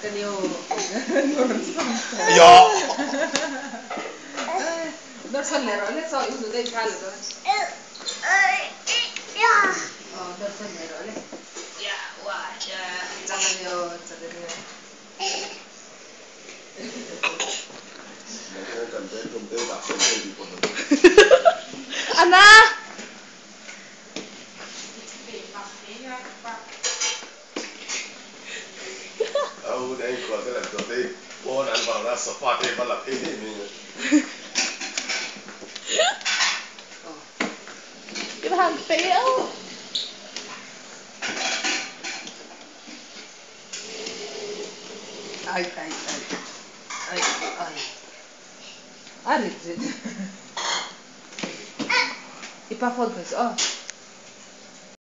kan jo Ja! Dar faller alle sa jo det kalde da. Dar faller alle. Ja, wah, ja. Jangan yo. Ana! Aku dah ikut ke dalam tu, oh nampak dah sepat balap ini. Cái thằng tiểu. Ay. Arit. Ipafod ko. Oh.